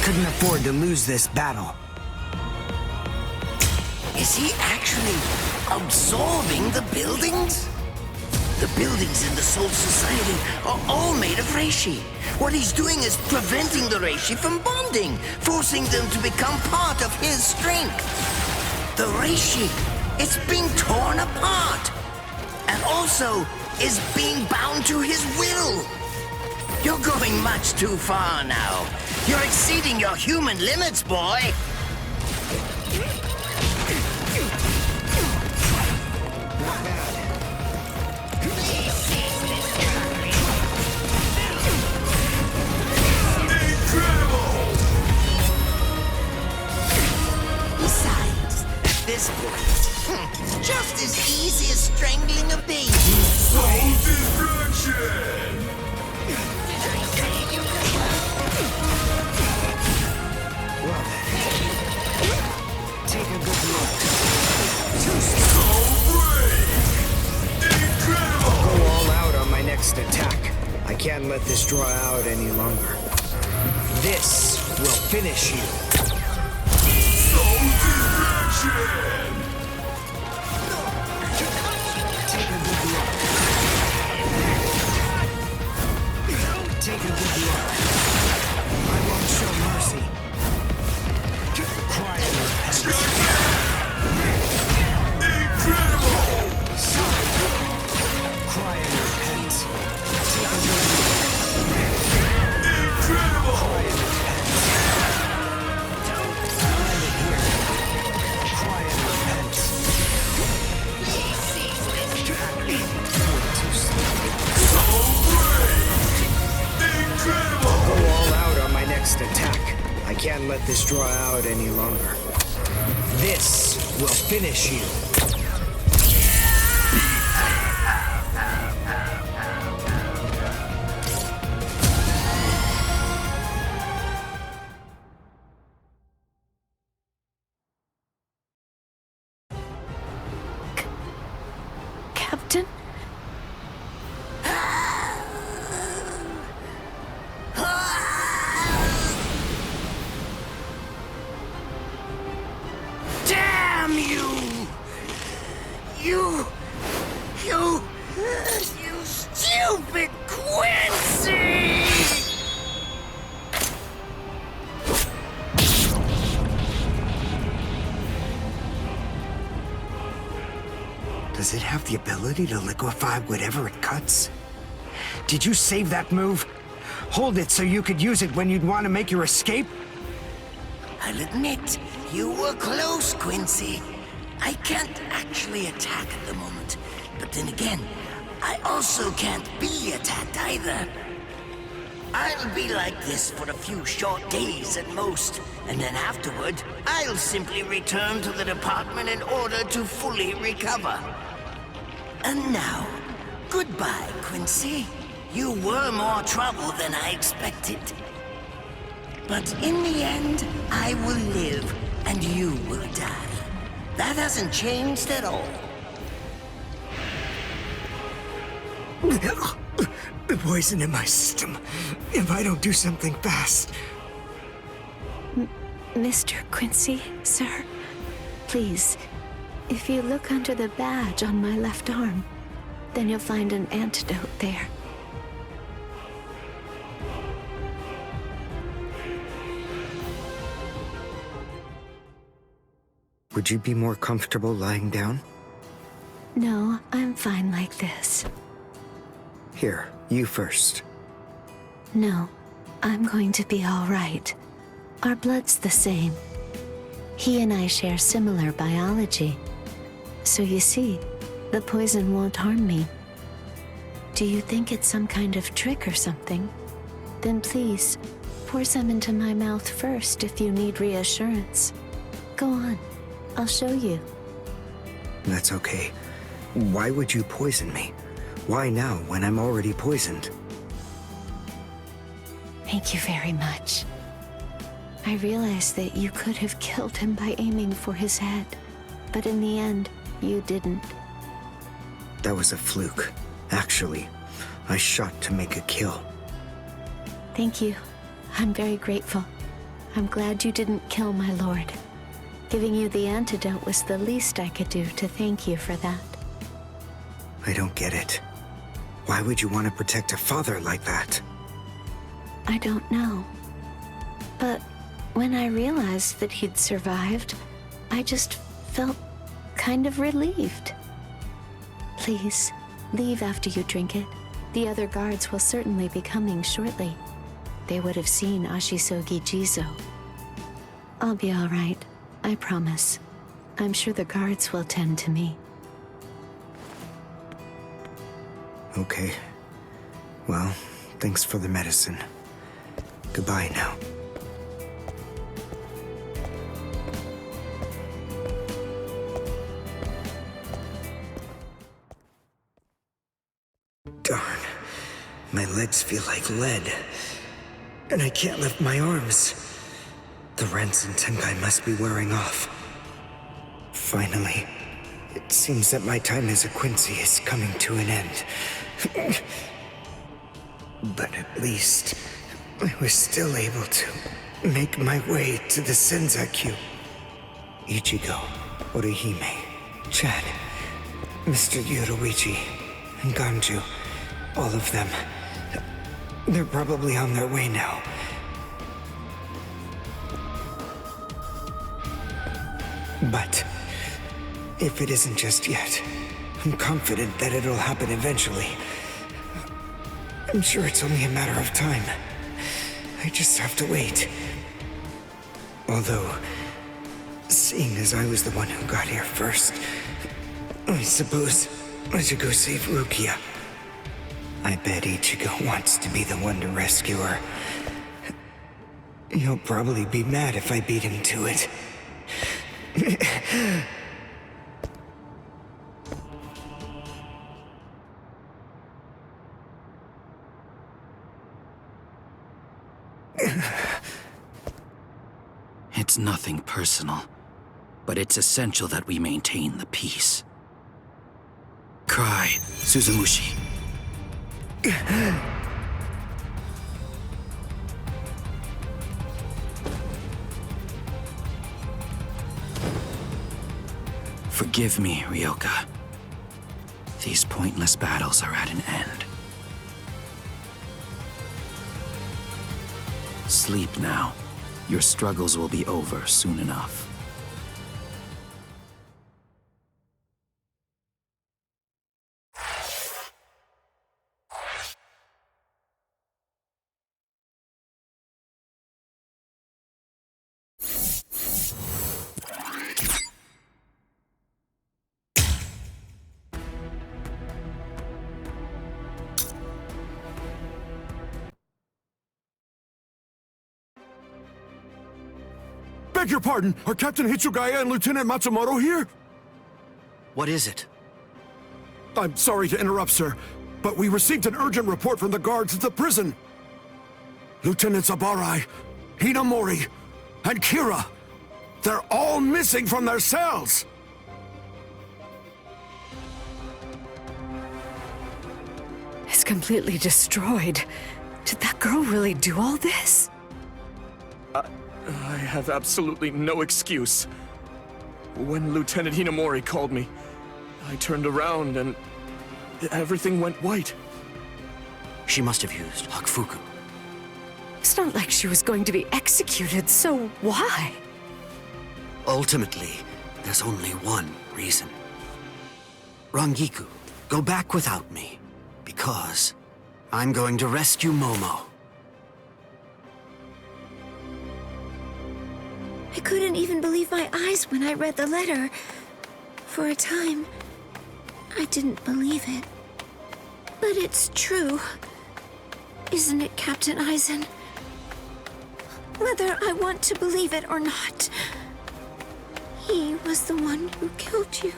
couldn't afford to lose this battle. Is he actually absorbing the buildings? The buildings in the Soul Society are all made of reishi. What he's doing is preventing the reishi from bonding, forcing them to become part of his strength. The reishi, it's being torn apart, and also is being bound to his will. You're going much too far now. You're exceeding your human limits, boy. This point, just as easy as strangling a baby. Soul destruction! Well then, take a good look. Soul Break! Incredible! I'll go all out on my next attack. I can't let this draw out any longer. This will finish you. Soul destruction! Take a good look. Take a good look. I won't show mercy. Cry and repent. Incredible! Cry and repent. Take a good look. Incredible! Cry and repent. Find it here. Cry and repent. Too slow. Soul Break! Incredible! Go all out on my next attack. I can't let this draw out any longer. This will finish you. Captain? Damn you! You stupid Quincy! Does it have the ability to liquefy whatever it cuts? Did you save that move? Hold it so you could use it when you'd want to make your escape? I'll admit, you were close, Quincy. I can't actually attack at the moment, but then again, I also can't be attacked either. I'll be like this for a few short days at most, and then afterward, I'll simply return to the department in order to fully recover. And now, goodbye, Quincy. You were more trouble than I expected. But in the end, I will live, and you will die. That hasn't changed at all. The poison in my system. If I don't do something fast. Mr. Quincy, sir, please, if you look under the badge on my left arm, then you'll find an antidote there. Would you be more comfortable lying down? No, I'm fine like this. Here, you first. No, I'm going to be all right. Our blood's the same. He and I share similar biology. So you see, the poison won't harm me. Do you think it's some kind of trick or something? Then please, pour some into my mouth first if you need reassurance. Go on, I'll show you. That's okay. Why would you poison me? Why now, when I'm already poisoned? Thank you very much. I realized that you could have killed him by aiming for his head, but in the end, you didn't. That was a fluke. Actually, I shot to make a kill. Thank you. I'm very grateful. I'm glad you didn't kill my lord. Giving you the antidote was the least I could do to thank you for that. I don't get it. Why would you want to protect a father like that? I don't know. But when I realized that he'd survived, I just felt kind of relieved. Please, leave after you drink it. The other guards will certainly be coming shortly. They would have seen Ashisogi Jizo. I'll be all right, I promise. I'm sure the guards will tend to me. Okay. Well, thanks for the medicine. Goodbye now. Darn. My legs feel like lead. And I can't lift my arms. The Ranson Tenkai must be wearing off. Finally, it seems that my time as a Quincy is coming to an end. But at least, I was still able to make my way to the Senzakyu. Ichigo, Orihime, Chad, Mr. Yoruichi, and Ganju, all of them. They're probably on their way now. But if it isn't just yet, I'm confident that it'll happen eventually. I'm sure it's only a matter of time. I just have to wait. Although, seeing as I was the one who got here first, I suppose I should go save Rukia. I bet Ichigo wants to be the one to rescue her. He'll probably be mad if I beat him to it. It's nothing personal, but it's essential that we maintain the peace. Cry, Suzumushi. Forgive me, Ryoka. These pointless battles are at an end. Sleep now. Your struggles will be over soon enough. Beg your pardon, are Captain Hitsugaya and Lieutenant Matsumoto here? What is it? I'm sorry to interrupt, sir, but we received an urgent report from the guards at the prison. Lieutenant Zabarai, Hinamori, and Kira, they're all missing from their cells! It's completely destroyed. Did that girl really do all this? I have absolutely no excuse. When Lieutenant Hinamori called me, I turned around and everything went white. She must have used Hakufuku. It's not like she was going to be executed, so why? Ultimately, there's only one reason. Rangiku, go back without me, because I'm going to rescue Momo. I couldn't even believe my eyes when I read the letter. For a time, I didn't believe it. But it's true. Isn't it, Captain Aizen? Whether I want to believe it or not, he was the one who killed you.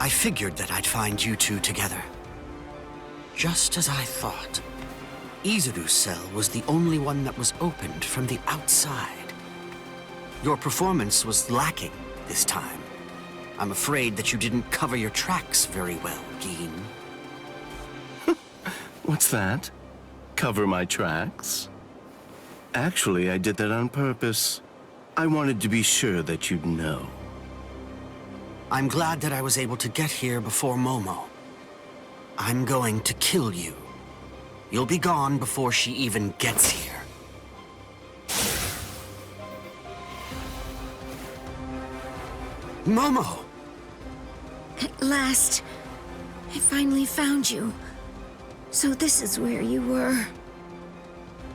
I figured that I'd find you two together. Just as I thought. Izuru's cell was the only one that was opened from the outside. Your performance was lacking this time. I'm afraid that you didn't cover your tracks very well, Gin. What's that? cover my tracks. Actually, I did that on purpose. I wanted to be sure that you'd know. I'm glad that I was able to get here before Momo. I'm going to kill you. You'll be gone before she even gets here. Momo! At last, I finally found you. So this is where you were.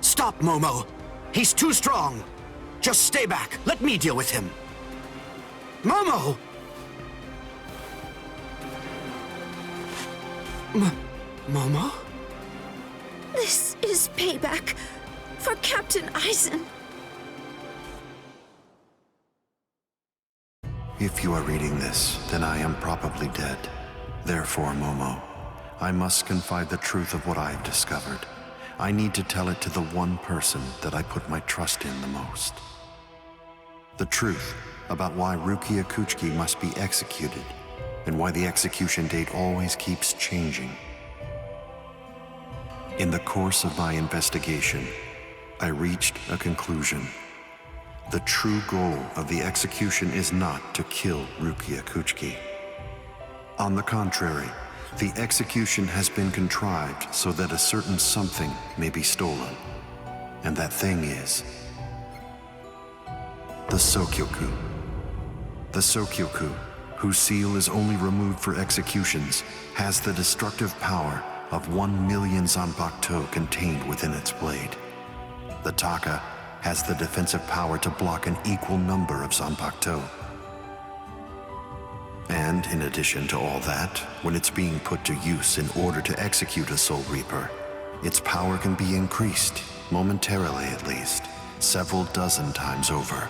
Stop, Momo! He's too strong! Just stay back. Let me deal with him. Momo! Momo? This is payback for Captain Eisen. If you are reading this, then I am probably dead. Therefore, Momo, I must confide the truth of what I have discovered. I need to tell it to the one person that I put my trust in the most. The truth about why Rukia Kuchiki must be executed, and why the execution date always keeps changing. In the course of my investigation, I reached a conclusion. The true goal of the execution is not to kill Rukia Kuchiki. On the contrary, the execution has been contrived so that a certain something may be stolen. And that thing is the Sokyoku. The Sokyoku, whose seal is only removed for executions, has the destructive power of 1 million Zanpakuto contained within its blade. The Taka has the defensive power to block an equal number of Zanpakuto. And in addition to all that, when it's being put to use in order to execute a Soul Reaper, its power can be increased, momentarily at least, several dozen times over.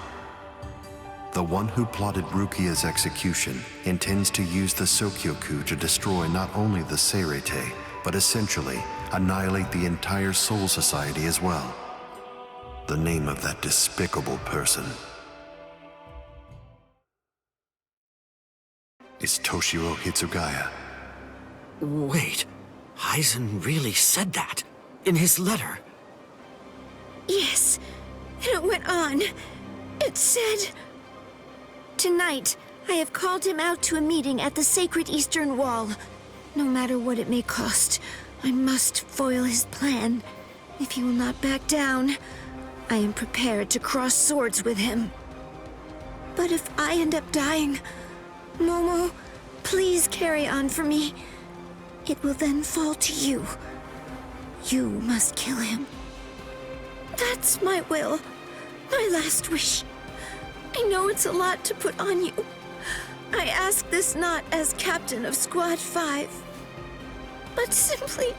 The one who plotted Rukia's execution intends to use the Sokyoku to destroy not only the Seirete, but essentially annihilate the entire Soul Society as well. The name of that despicable person is Toshiro Hitsugaya. Wait, Eisen really said that in his letter? Yes, and it went on. It said, "Tonight, I have called him out to a meeting at the Sacred Eastern Wall. No matter what it may cost, I must foil his plan. If he will not back down, I am prepared to cross swords with him. But if I end up dying, Momo, please carry on for me. It will then fall to you. You must kill him. That's my will, my last wish. I know it's a lot to put on you. I ask this not as captain of Squad 5, but simply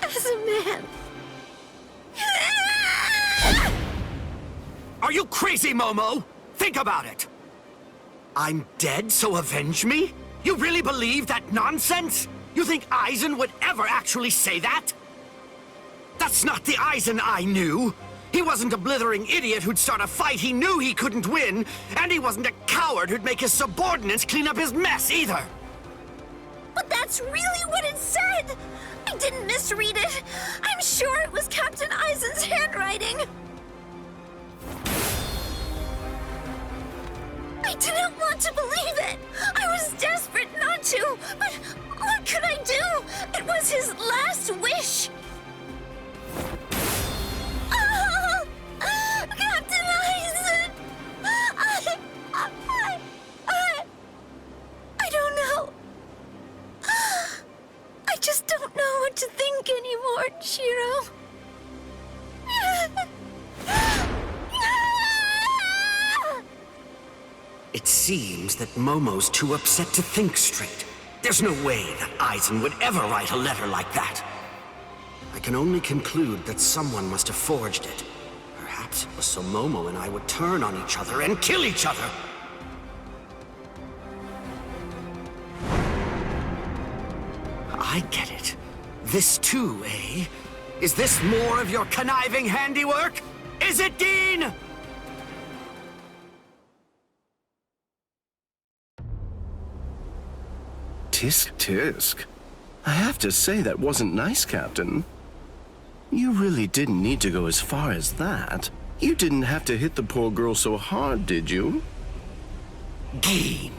as a man." Are you crazy, Momo? Think about it. I'm dead, so avenge me? You really believe that nonsense? You think Eisen would ever actually say that? That's not the Eisen I knew. He wasn't a blithering idiot who'd start a fight he knew he couldn't win, and he wasn't a coward who'd make his subordinates clean up his mess either. But that's really what it said! I didn't misread it. I'm sure it was Captain Eisen's handwriting. I didn't want to believe it. I was desperate not to, but what could I do? It was his last wish. Oh, Captain Eisen! I don't know. I just don't know what to think anymore, Shiro. It seems that Momo's too upset to think straight. There's no way that Eisen would ever write a letter like that. I can only conclude that someone must have forged it. Perhaps it was so Momo and I would turn on each other and kill each other. I get it. This too, eh? Is this more of your conniving handiwork? Is it, Dean? Tisk tisk. I have to say that wasn't nice, Captain. You really didn't need to go as far as that. You didn't have to hit the poor girl so hard, did you? Gin.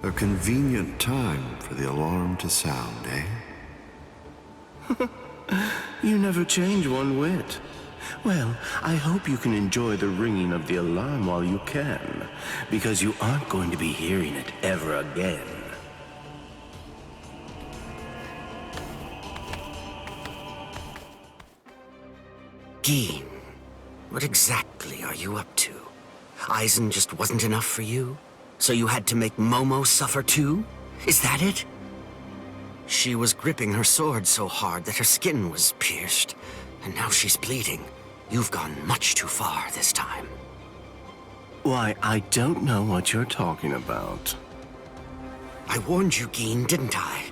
A convenient time for the alarm to sound, eh? You never change one whit. Well, I hope you can enjoy the ringing of the alarm while you can, because you aren't going to be hearing it ever again. Gin, what exactly are you up to? Aizen just wasn't enough for you? So you had to make Momo suffer too? Is that it? She was gripping her sword so hard that her skin was pierced, and now she's bleeding. You've gone much too far this time. Why, I don't know what you're talking about. I warned you, Gin, didn't I?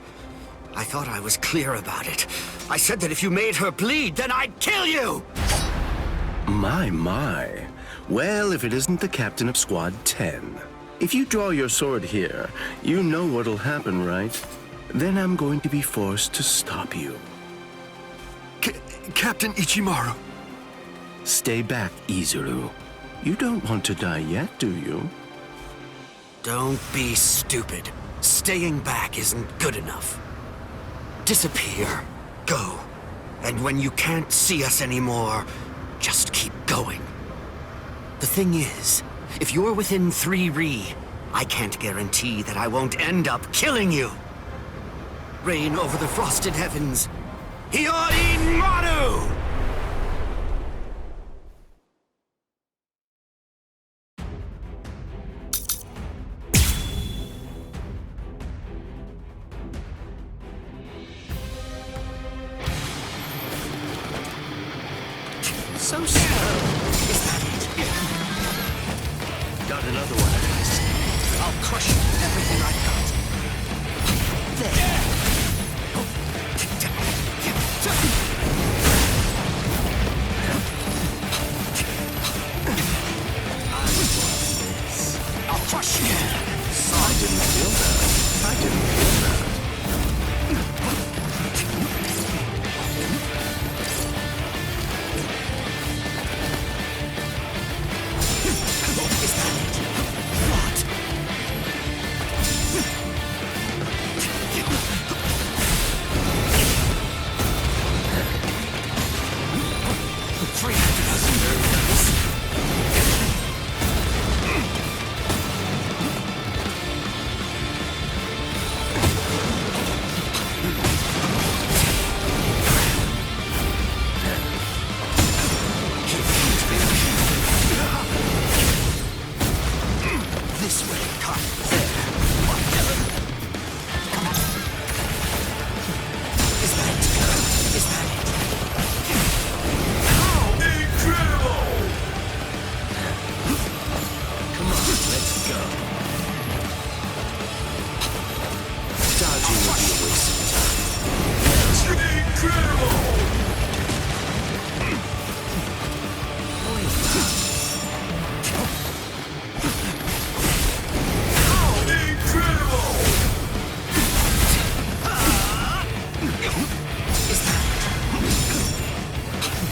I thought I was clear about it. I said that if you made her bleed, then I'd kill you! My. Well, if it isn't the captain of Squad 10. If you draw your sword here, you know what'll happen, right? Then I'm going to be forced to stop you. Captain Ichimaru. Stay back, Izuru. You don't want to die yet, do you? Don't be stupid. Staying back isn't good enough. Disappear. Go. And when you can't see us anymore, just keep going. The thing is, if you're within 3 Ri, I can't guarantee that I won't end up killing you. Reign over the frosted heavens. Hiyori Maru! So slow. Is that it? Got another one. I'll crush you with everything I've got. There. I'll crush you. I didn't feel that. I didn't feel that. Is that it? What? This way, Carl. Come on. Is that it? Is that it? Incredible! Come on, let's go. Dodging will be a waste of time. Incredible! Incredible! Is that it?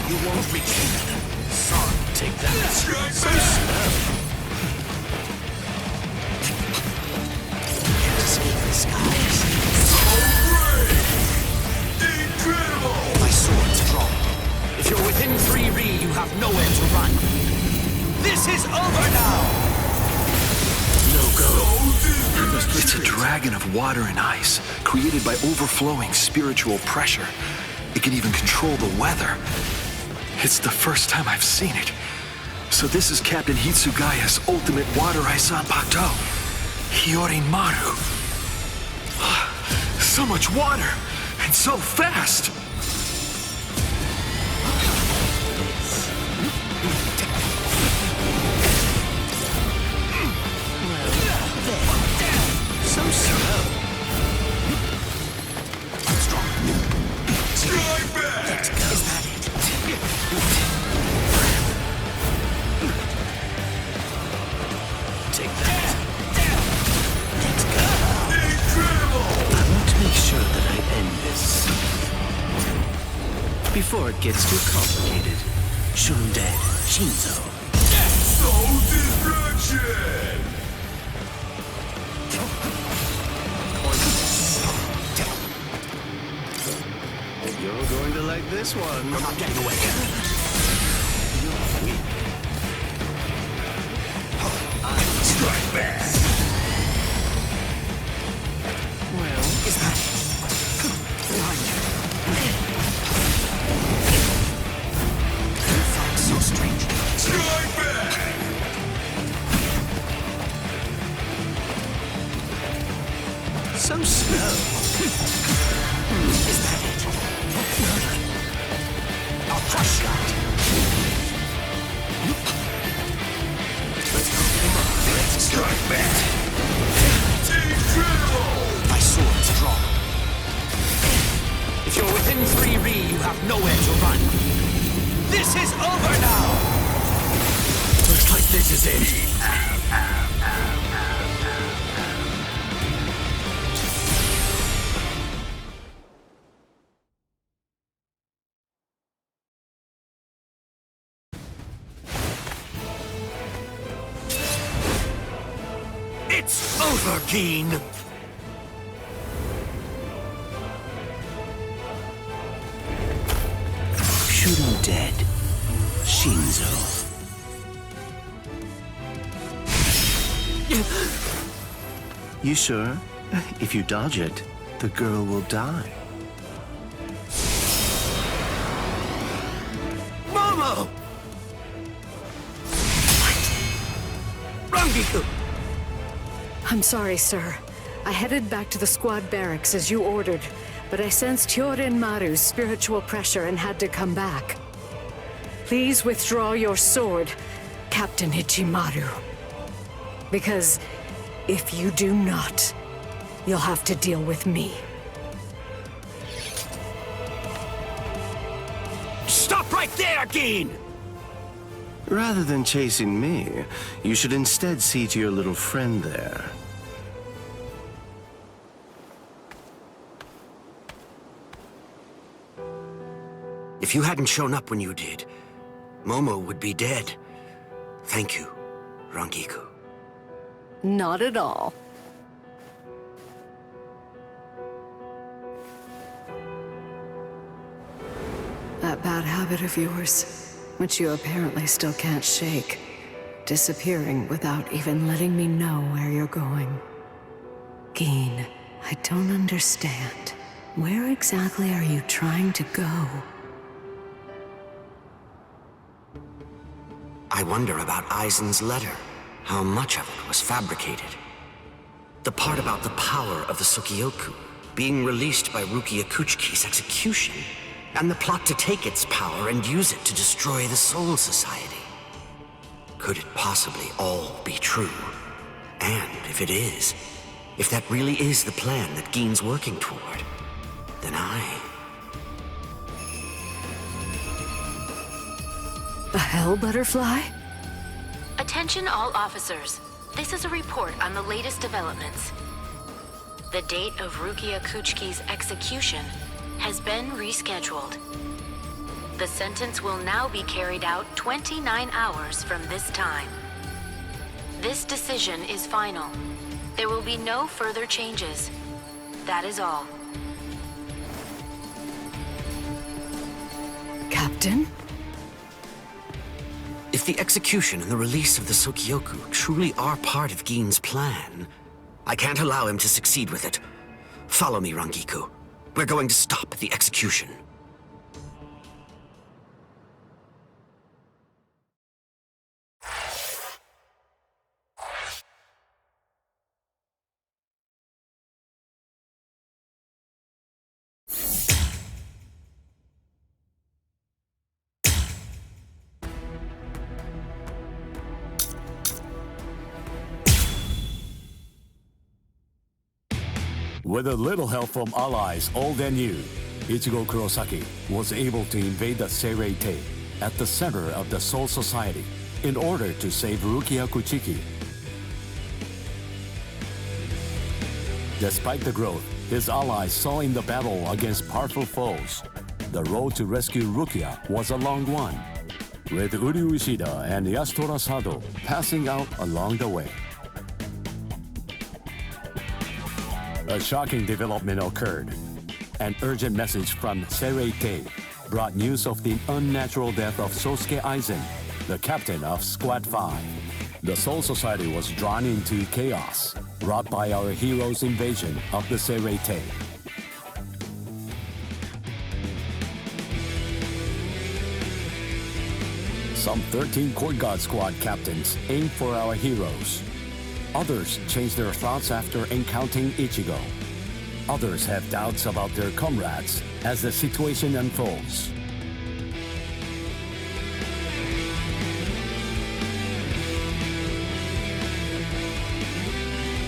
You won't reach me. Sorry, take that. So slow. Can't escape the skies. So great! Incredible! My sword's drawn. If you're within 3 Ri, you have nowhere to run. This is over now! It's a dragon of water and ice, created by overflowing spiritual pressure. It can even control the weather. It's the first time I've seen it. So this is Captain Hitsugaya's ultimate water ice Zanpakuto. Hiyori Maru. So much water, and so fast! So slow. Strong. before it gets too complicated. Shoot 'em dead, Shinzo. Soul destruction! You're going to like this one. I'm not getting away. You're weak. Strike back! Well, is that behind you? You fight so strange. Strike back! So slow. Is that it? I'll crush that. Let's go get him up. Let's strike back! Incredible! My sword's drawn. If you're within 3 Ri, you have nowhere to run. This is over now! Looks like this is it. It's over, Keen! Shoot him dead, Shinzo. You sure? If you dodge it, the girl will die. Momo! Rangiku! I'm sorry, sir. I headed back to the squad barracks as you ordered, but I sensed Hyorin Maru's spiritual pressure and had to come back. Please withdraw your sword, Captain Ichimaru. Because if you do not, you'll have to deal with me. Stop right there, Geen! Rather than chasing me, you should instead see to your little friend there. If you hadn't shown up when you did, Momo would be dead. Thank you, Rangiku. Not at all. That bad habit of yours, which you apparently still can't shake, disappearing without even letting me know where you're going. Geen, I don't understand. Where exactly are you trying to go? I wonder about Aizen's letter. How much of it was fabricated? The part about the power of the Sukioku being released by Rukia Kuchiki's execution, and the plot to take its power and use it to destroy the Soul Society. Could it possibly all be true? And if it is, if that really is the plan that Geen's working toward, then A hell butterfly? Attention all officers. This is a report on the latest developments. The date of Rukia Kuchiki's execution has been rescheduled. The sentence will now be carried out 29 hours from this time. This decision is final. There will be no further changes. That is all. Captain? If the execution and the release of the Sukioku truly are part of Geen's plan, I can't allow him to succeed with it. Follow me, Rangiku. We're going to stop the execution. With a little help from allies old and new, Ichigo Kurosaki was able to invade the Seirei-Tei at the center of the Soul Society in order to save Rukia Kuchiki. Despite the growth his allies saw in the battle against powerful foes, the road to rescue Rukia was a long one, with Uryu Ishida and Yasutora Sado passing out along the way. A shocking development occurred. An urgent message from Serei brought news of the unnatural death of Sosuke Aizen, the captain of Squad 5. The Soul Society was drawn into chaos, wrought by our hero's invasion of the Serei. Some 13 Court Guard Squad captains aimed for our heroes. Others changed their thoughts after encountering Ichigo. Others have doubts about their comrades as the situation unfolds.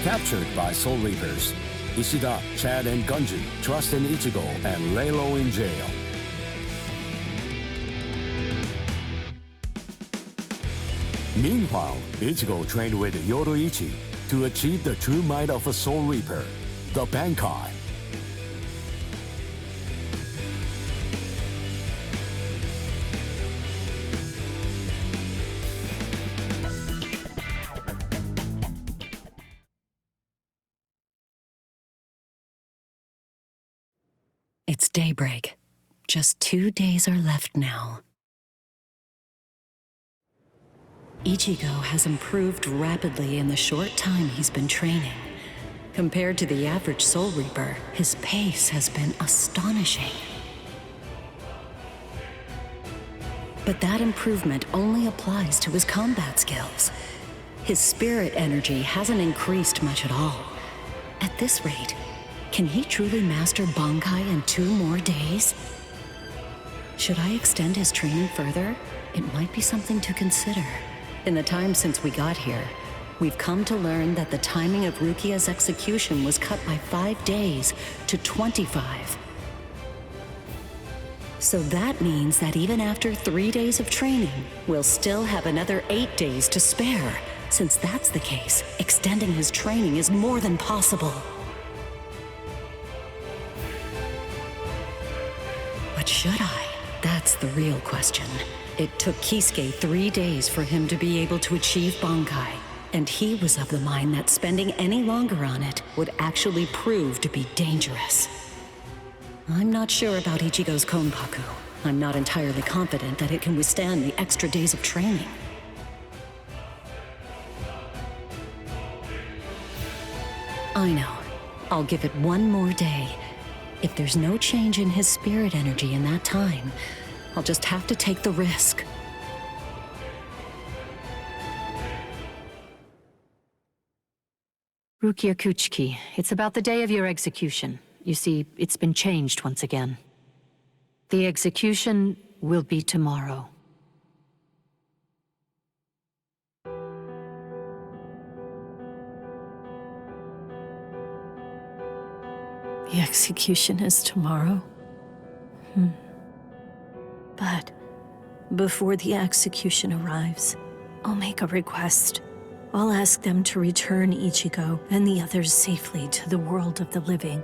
Captured by Soul Reapers, Ishida, Chad, and Gunju trust in Ichigo and lay low in jail. Meanwhile, Ichigo trained with Yoruichi to achieve the true might of a Soul Reaper, the Bankai. It's daybreak. Just 2 days are left now. Ichigo has improved rapidly in the short time he's been training. Compared to the average Soul Reaper, his pace has been astonishing. But that improvement only applies to his combat skills. His spirit energy hasn't increased much at all. At this rate, can he truly master Bankai in 2 more days? Should I extend his training further? It might be something to consider. In the time since we got here, we've come to learn that the timing of Rukia's execution was cut by 5 days to 25. So that means that even after 3 days of training, we'll still have another 8 days to spare. Since that's the case, extending his training is more than possible. But should I? That's the real question. It took Kisuke 3 days for him to be able to achieve Bankai, and he was of the mind that spending any longer on it would actually prove to be dangerous. I'm not sure about Ichigo's Konpaku. I'm not entirely confident that it can withstand the extra days of training. I know. I'll give it 1 more day. If there's no change in his spirit energy in that time, I'll just have to take the risk. Rukia Kuchiki, it's about the day of your execution. You see, it's been changed once again. The execution will be tomorrow. The execution is tomorrow? But before the execution arrives, I'll make a request. I'll ask them to return Ichigo and the others safely to the world of the living.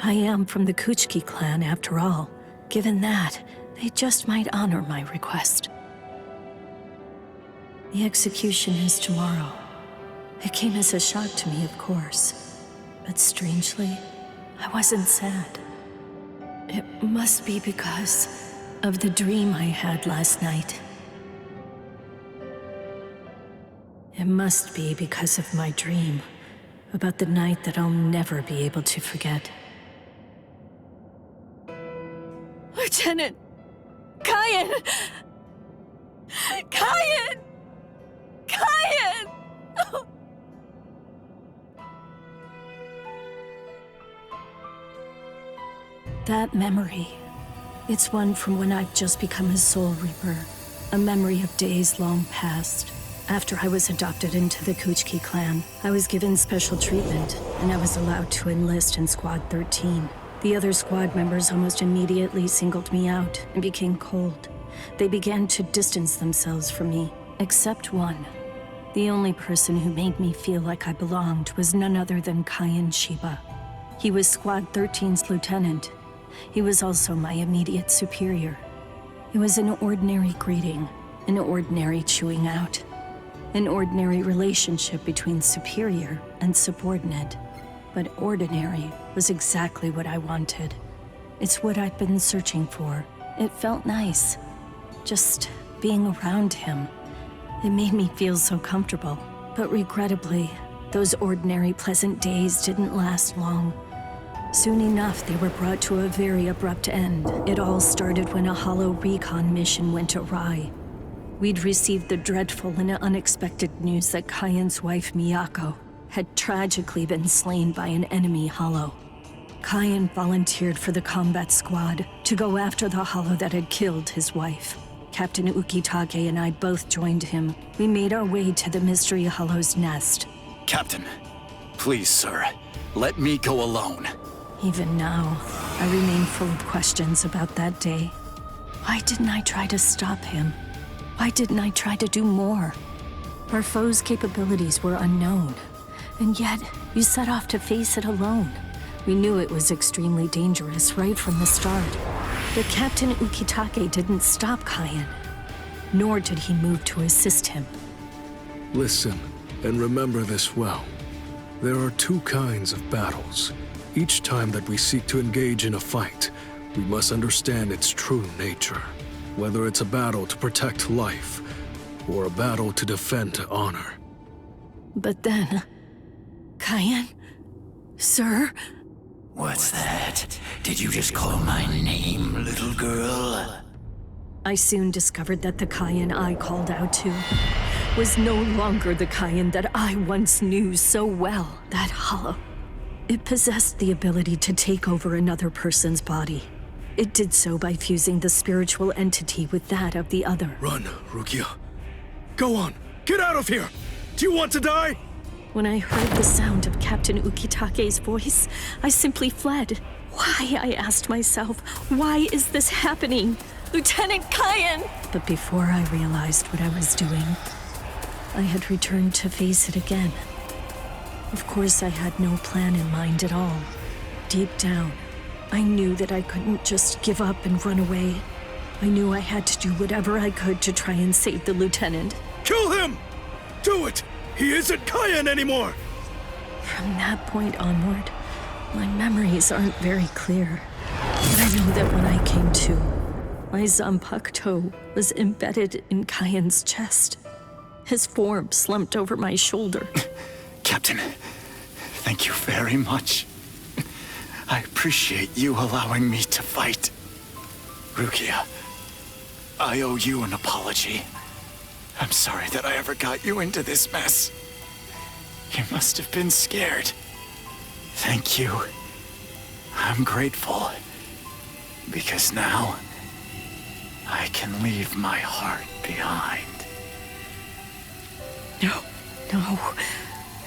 I am from the Kuchiki clan after all. Given that, they just might honor my request. The execution is tomorrow. It came as a shock to me, of course. But strangely, I wasn't sad. It must be because of the dream I had last night. It must be because of my dream about the night that I'll never be able to forget. Lieutenant! Kyan! Kyan! Kyan! Oh. That memory, it's one from when I've just become a Soul Reaper. A memory of days long past. After I was adopted into the Kuchiki clan, I was given special treatment, and I was allowed to enlist in Squad 13. The other squad members almost immediately singled me out and became cold. They began to distance themselves from me, except one. The only person who made me feel like I belonged was none other than Kyan Shiba. He was Squad 13's lieutenant. he was also my immediate superior. It was an ordinary greeting, an ordinary chewing out, an ordinary relationship between superior and subordinate. But ordinary was exactly what I wanted. It's what I'd been searching for. It felt nice, just being around him. It made me feel so comfortable. But regrettably, those ordinary pleasant days didn't last long. Soon enough, they were brought to a very abrupt end. It all started when a hollow recon mission went awry. We'd received the dreadful and unexpected news that Kyan's wife, Miyako, had tragically been slain by an enemy hollow. Kyan volunteered for the combat squad to go after the hollow that had killed his wife. Captain Ukitake and I both joined him. We made our way to the Mystery Hollow's nest. Captain, please, sir, let me go alone. Even now, I remain full of questions about that day. Why didn't I try to stop him? Why didn't I try to do more? Our foe's capabilities were unknown, and yet you set off to face it alone. We knew it was extremely dangerous right from the start. But Captain Ukitake didn't stop Kyan, nor did he move to assist him. Listen, and remember this well. There are two kinds of battles. Each time that we seek to engage in a fight, we must understand its true nature. Whether it's a battle to protect life, or a battle to defend honor. But then... Kyan? Sir? What's that? Did you just call my name, little girl? I soon discovered that the Kyan I called out to was no longer the Kyan that I once knew so well, that hollow. It possessed the ability to take over another person's body. It did so by fusing the spiritual entity with that of the other. Run, Rukia. Go on, get out of here! Do you want to die? When I heard the sound of Captain Ukitake's voice, I simply fled. Why, I asked myself, why is this happening? Lieutenant Kyan! But before I realized what I was doing, I had returned to face it again. Of course, I had no plan in mind at all. Deep down, I knew that I couldn't just give up and run away. I knew I had to do whatever I could to try and save the lieutenant. Kill him! Do it! He isn't Kyan anymore! From that point onward, my memories aren't very clear. But I know that when I came to, my Zanpakuto was embedded in Kyan's chest. His form slumped over my shoulder. Captain, thank you very much. I appreciate you allowing me to fight. Rukia, I owe you an apology. I'm sorry that I ever got you into this mess. You must have been scared. Thank you. I'm grateful. Because now, I can leave my heart behind. No.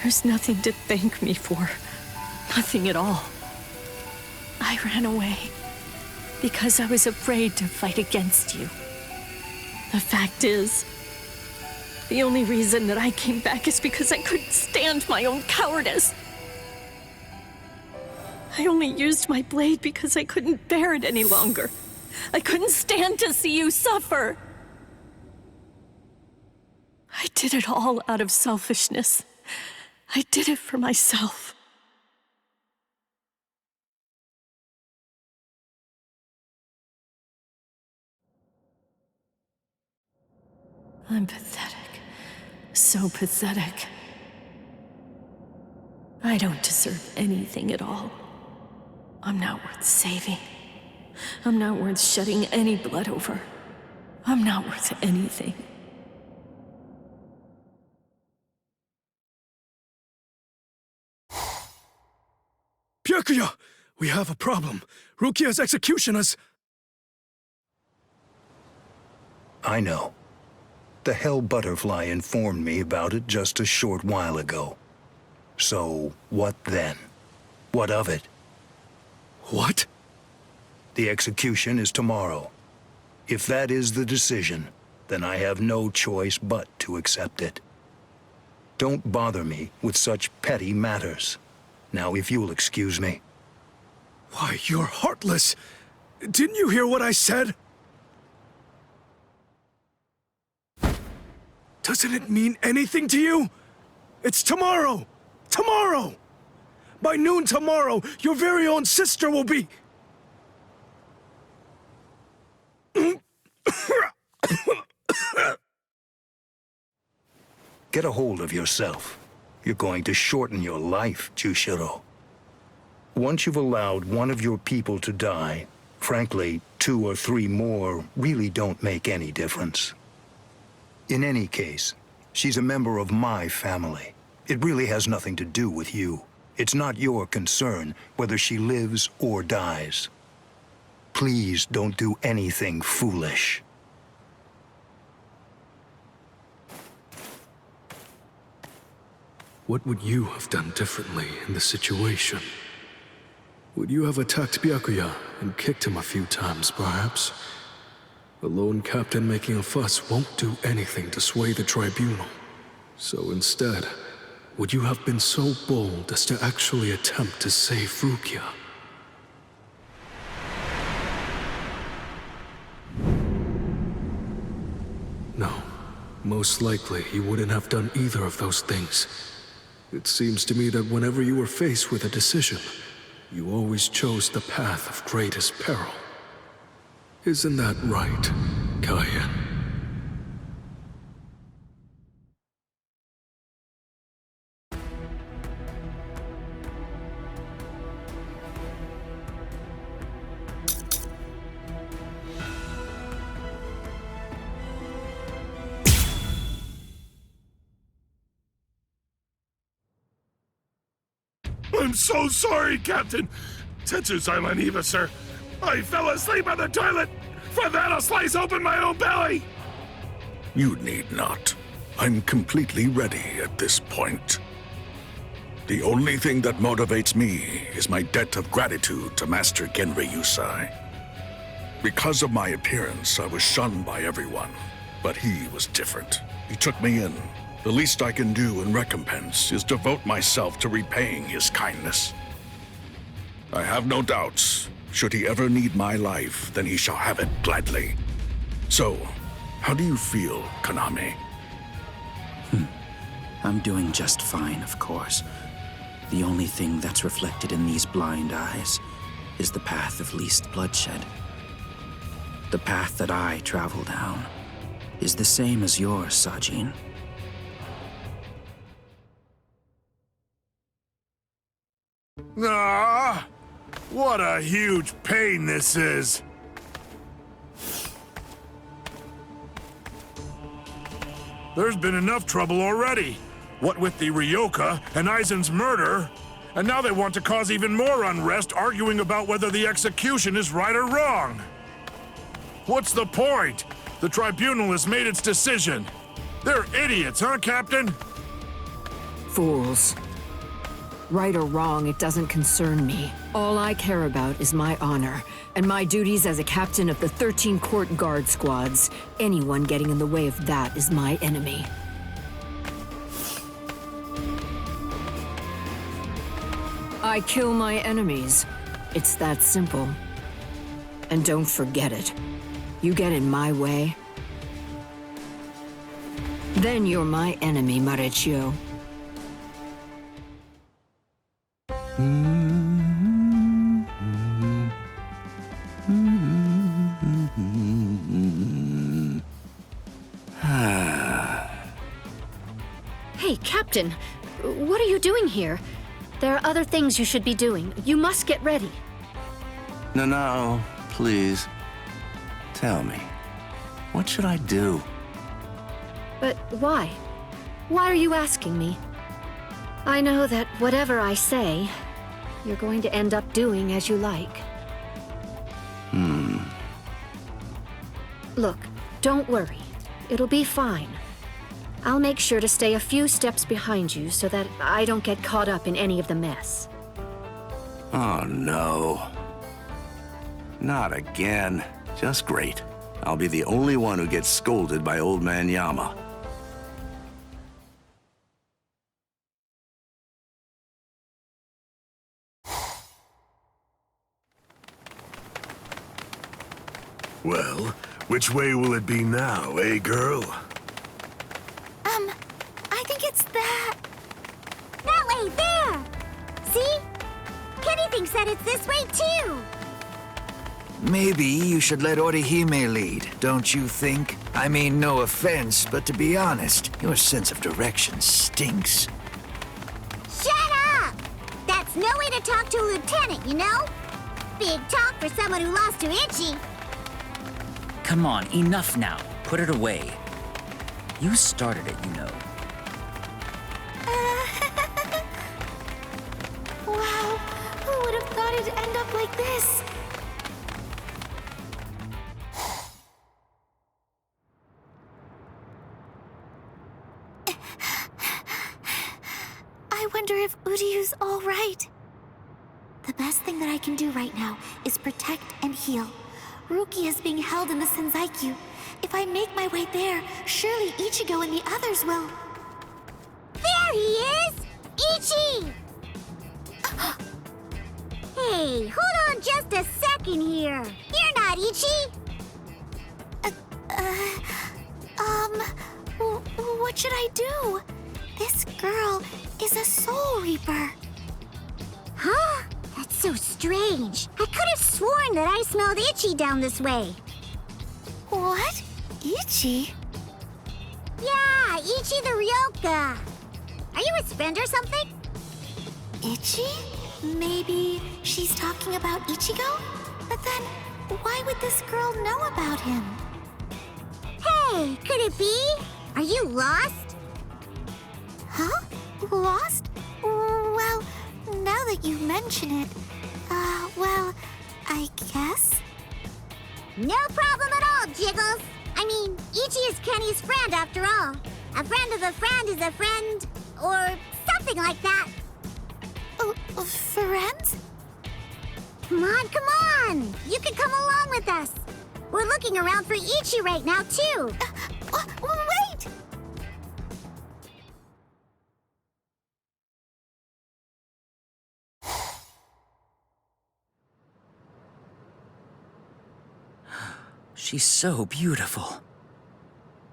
There's nothing to thank me for. Nothing at all. I ran away because I was afraid to fight against you. The fact is, the only reason that I came back is because I couldn't stand my own cowardice. I only used my blade because I couldn't bear it any longer. I couldn't stand to see you suffer. I did it all out of selfishness. I did it for myself. I'm pathetic. So pathetic. I don't deserve anything at all. I'm not worth saving. I'm not worth shedding any blood over. I'm not worth anything. Byakuya! We have a problem. Rukia's execution is... I know. The Hell Butterfly informed me about it just a short while ago. So, what then? What of it? What? The execution is tomorrow. If that is the decision, then I have no choice but to accept it. Don't bother me with such petty matters. Now, if you'll excuse me. Why, you're heartless! Didn't you hear what I said? Doesn't it mean anything to you? It's tomorrow! Tomorrow! By noon tomorrow, your very own sister will be... Get a hold of yourself. You're going to shorten your life, Jushiro. Once you've allowed one of your people to die, frankly, 2 or 3 more really don't make any difference. In any case, she's a member of my family. It really has nothing to do with you. It's not your concern whether she lives or dies. Please don't do anything foolish. What would you have done differently in this situation? Would you have attacked Byakuya and kicked him a few times, perhaps? The lone captain making a fuss won't do anything to sway the tribunal. So instead, would you have been so bold as to actually attempt to save Rukia? No, most likely he wouldn't have done either of those things. It seems to me that whenever you were faced with a decision, you always chose the path of greatest peril. Isn't that right, Kaien? I'm so sorry, Captain. Tetsuzai Eva, sir. I fell asleep on the toilet. For that, I'll slice open my own belly. You need not. I'm completely ready at this point. The only thing that motivates me is my debt of gratitude to Master Genri Yusai. Because of my appearance, I was shunned by everyone, but he was different. He took me in. The least I can do in recompense is devote myself to repaying his kindness. I have no doubts. Should he ever need my life, then he shall have it gladly. So, how do you feel, Konami? I'm doing just fine, of course. The only thing that's reflected in these blind eyes is the path of least bloodshed. The path that I travel down is the same as yours, Sajin. Ah, what a huge pain this is. There's been enough trouble already. What with the Ryoka and Aizen's murder, and now they want to cause even more unrest, arguing about whether the execution is right or wrong. What's the point? The tribunal has made its decision. They're idiots, huh, Captain? Fools. Right or wrong, it doesn't concern me. All I care about is my honor, and my duties as a captain of the 13 court guard squads. Anyone getting in the way of that is my enemy. I kill my enemies. It's that simple. And don't forget it. You get in my way, then you're my enemy, Marechio. Hey, Captain, what are you doing here? There are other things you should be doing. You must get ready. No, please. Tell me, what should I do? But why? Why are you asking me? I know that whatever I say, you're going to end up doing as you like. Look, don't worry. It'll be fine. I'll make sure to stay a few steps behind you so that I don't get caught up in any of the mess. Oh, no. Not again. Just great. I'll be the only one who gets scolded by Old Man Yama. Well, which way will it be now, eh, girl? I think it's that way, there! See? Kenny thinks that it's this way, too! Maybe you should let Orihime lead, don't you think? I mean, no offense, but to be honest, your sense of direction stinks. Shut up! That's no way to talk to a lieutenant, you know? Big talk for someone who lost to Ichi. Come on, enough now. Put it away. You started it, you know. Wow, who would have thought it'd end up like this? I wonder if Uryu's all right. The best thing that I can do right now is protect and heal. Rukia is being held in the Senzaiku. If I make my way there, surely Ichigo and the others will. There he is! Ichi! Hey, hold on just a second here. You're not Ichi! What should I do? This girl is a Soul Reaper. Huh? That's so strange. I could have sworn that I smelled Ichi down this way. What? Ichi? Yeah, Ichi the Ryoka. Are you his friend or something? Ichi? Maybe she's talking about Ichigo? But then, why would this girl know about him? Hey, could it be? Are you lost? Huh? Lost? Well, now that you mention it, well, I guess? No problem at all, Jiggles. I mean, Ichi is Kenny's friend after all. A friend of a friend is a friend, or something like that. Friends? Come on! You can come along with us. We're looking around for Ichi right now, too. Wait! She's so beautiful.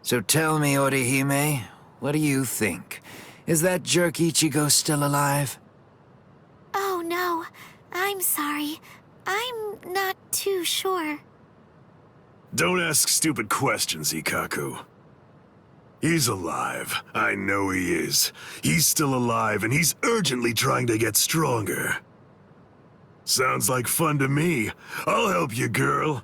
So tell me, Orihime, what do you think? Is that jerk Ichigo still alive? Oh no, I'm sorry. I'm not too sure. Don't ask stupid questions, Ikaku. He's alive. I know he is. He's still alive, and he's urgently trying to get stronger. Sounds like fun to me. I'll help you, girl.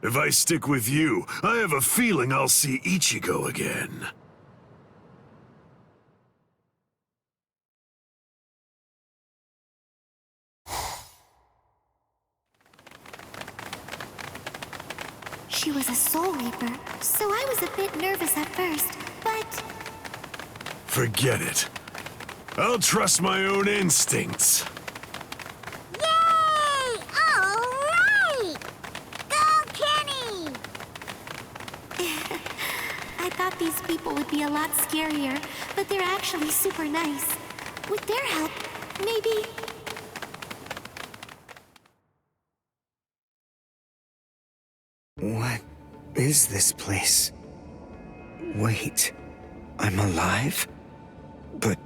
If I stick with you, I have a feeling I'll see Ichigo again. She was a Soul Reaper, so I was a bit nervous at first, but... Forget it. I'll trust my own instincts. Yay! All right! Go, Kenny! I thought these people would be a lot scarier, but they're actually super nice. With their help, maybe... What is this place? Wait, I'm alive? But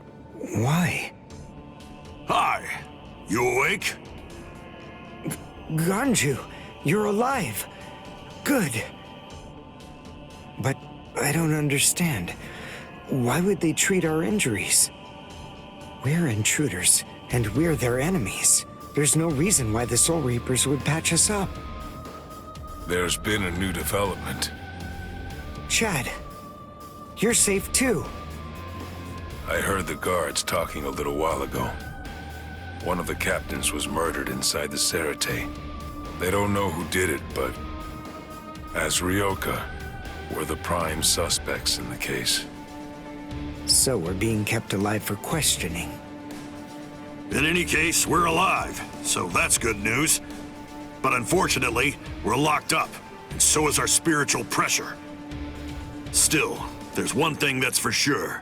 why? Hi! You awake? Ganju, you're alive. Good. But I don't understand. Why would they treat our injuries? We're intruders, and we're their enemies. There's no reason why the Soul Reapers would patch us up. There's been a new development. Chad, you're safe too. I heard the guards talking a little while ago. One of the captains was murdered inside the Serite. They don't know who did it, but as Ryoka, we're the prime suspects in the case. So we're being kept alive for questioning. In any case, we're alive, so that's good news. But unfortunately, we're locked up, and so is our spiritual pressure. Still, there's one thing that's for sure.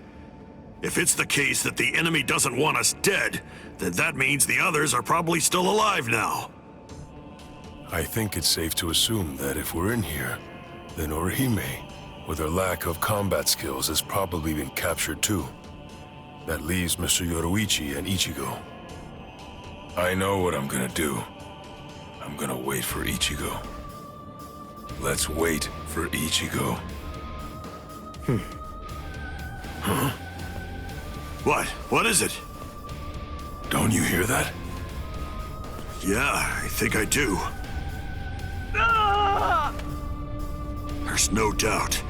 If it's the case that the enemy doesn't want us dead, then that means the others are probably still alive now. I think it's safe to assume that if we're in here, then Orihime, with her lack of combat skills, has probably been captured too. That leaves Mr. Yoruichi and Ichigo. I know what I'm gonna do. I'm gonna wait for Ichigo. Let's wait for Ichigo. Huh? What? What is it? Don't you hear that? Yeah, I think I do. There's no doubt.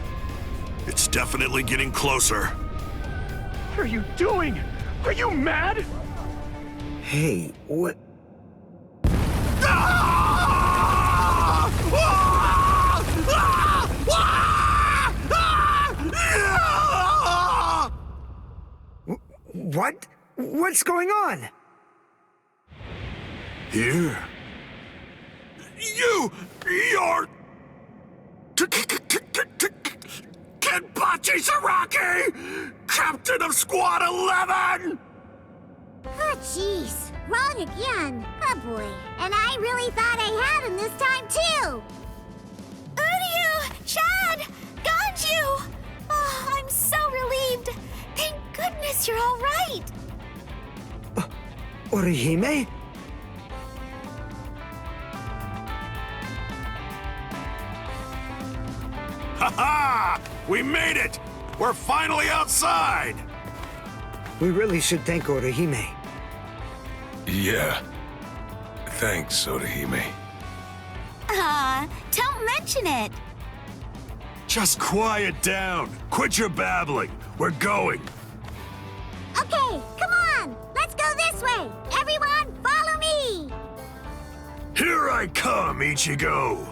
It's definitely getting closer. What are you doing? Are you mad? Hey, what? What? What's going on? Here? You're... Kenpachi Saraki! Captain of Squad 11! Oh, jeez. Wrong again. Oh, boy. And I really thought I had him this time, too! Uryu! Chad! Ganju! Oh, I'm so relieved. Thank goodness you're all right. Orihime? Ha-ha! We made it! We're finally outside! We really should thank Orihime. Yeah. Thanks, Orihime. Don't mention it. Just quiet down. Quit your babbling. We're going. Okay, come on! Let's go this way! Everyone, follow me! Here I come, Ichigo!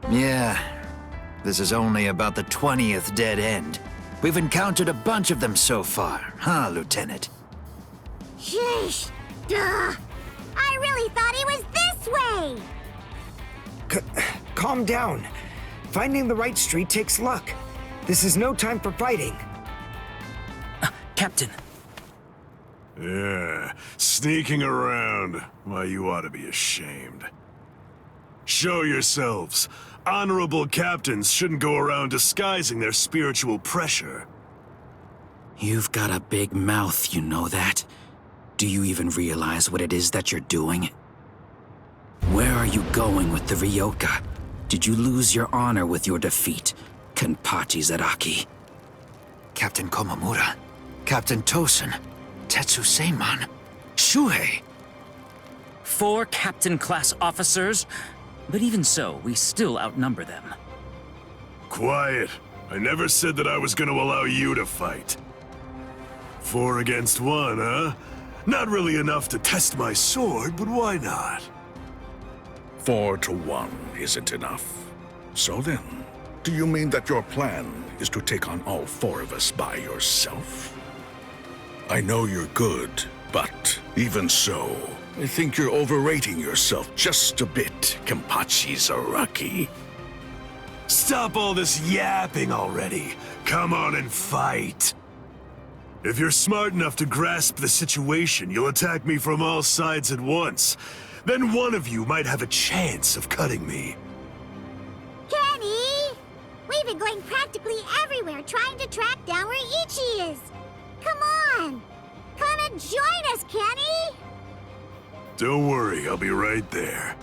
Yeah, this is only about the 20th dead end. We've encountered a bunch of them so far, huh, Lieutenant? Sheesh! Duh! I really thought he was this way! Calm down. Finding the right street takes luck. This is no time for fighting. Captain. Yeah, sneaking around. Why, you ought to be ashamed. Show yourselves. Honorable captains shouldn't go around disguising their spiritual pressure. You've got a big mouth, you know that? Do you even realize what it is that you're doing? Where are you going with the Ryoka? Did you lose your honor with your defeat, Kenpachi Zaraki? Captain Komamura, Captain Tosen, Tetsu Seiman, Shuhei. 4 captain-class officers? But even so, we still outnumber them. Quiet. I never said that I was going to allow you to fight. 4 against 1, huh? Not really enough to test my sword, but why not? 4 to 1 isn't enough. So then, do you mean that your plan is to take on all 4 of us by yourself? I know you're good, but even so, I think you're overrating yourself just a bit, Kenpachi Zaraki. Stop all this yapping already. Come on and fight. If you're smart enough to grasp the situation, you'll attack me from all sides at once. Then one of you might have a chance of cutting me. Kenny! We've been going practically everywhere trying to track down where Ichi is. Come on! Come and join us, Kenny! Don't worry, I'll be right there.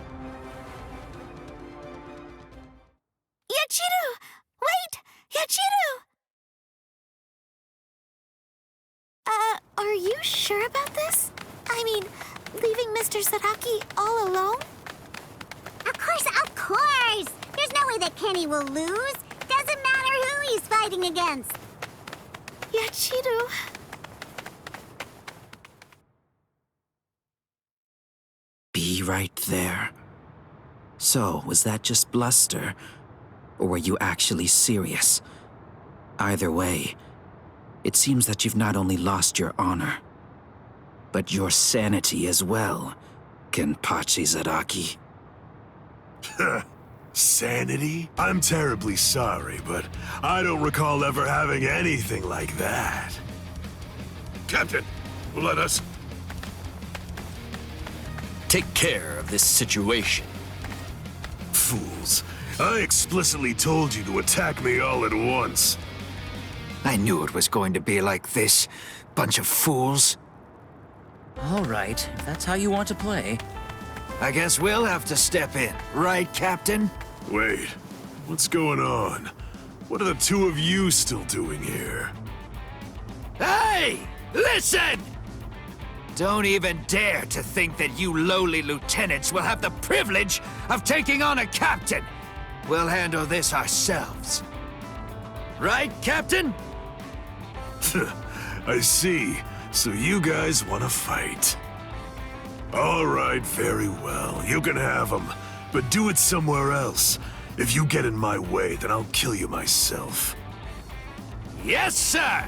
Yachiru! Wait! Yachiru! Are you sure about this? I mean, leaving Mr. Zaraki all alone? Of course! There's no way that Kenny will lose. Doesn't matter who he's fighting against. Yachiru... Be right there. So, was that just bluster? Or were you actually serious? Either way, it seems that you've not only lost your honor, but your sanity as well, Kenpachi Zaraki. Sanity? I'm terribly sorry, but I don't recall ever having anything like that. Captain, Let us... take care of this situation. Fools. I explicitly told you to attack me all at once. I knew it was going to be like this. Bunch of fools. All right, if that's how you want to play. I guess we'll have to step in, right, Captain? Wait, what's going on? What are the two of you still doing here? Hey! Listen! Don't even dare to think that you lowly lieutenants will have the privilege of taking on a captain. We'll handle this ourselves. Right, Captain? I see. So you guys want to fight. All right, very well. You can have them. But do it somewhere else. If you get in my way, then I'll kill you myself. Yes, sir!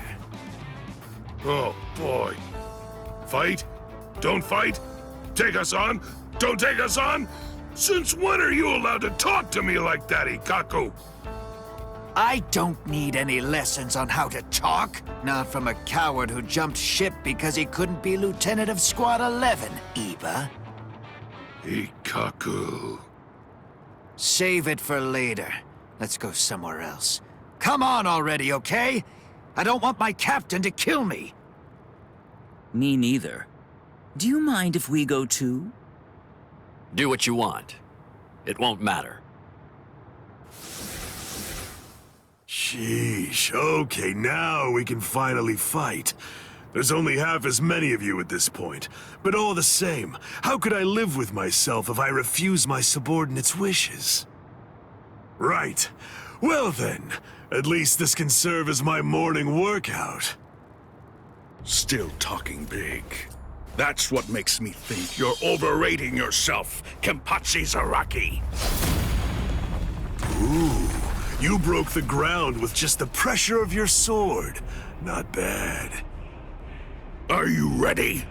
Oh, boy. Fight? Don't fight? Take us on? Don't take us on? Since when are you allowed to talk to me like that, Ikaku? I don't need any lessons on how to talk. Not from a coward who jumped ship because he couldn't be Lieutenant of Squad 11, Iba. Ikaku. Save it for later. Let's go somewhere else. Come on already, okay? I don't want my captain to kill me. Me neither. Do you mind if we go too? Do what you want. It won't matter. Sheesh. Okay, now we can finally fight. There's only half as many of you at this point. But all the same, how could I live with myself if I refuse my subordinates' wishes? Right. Well then, at least this can serve as my morning workout. Still talking big. That's what makes me think you're overrating yourself, Kenpachi Zaraki. Ooh, you broke the ground with just the pressure of your sword. Not bad. Are you ready?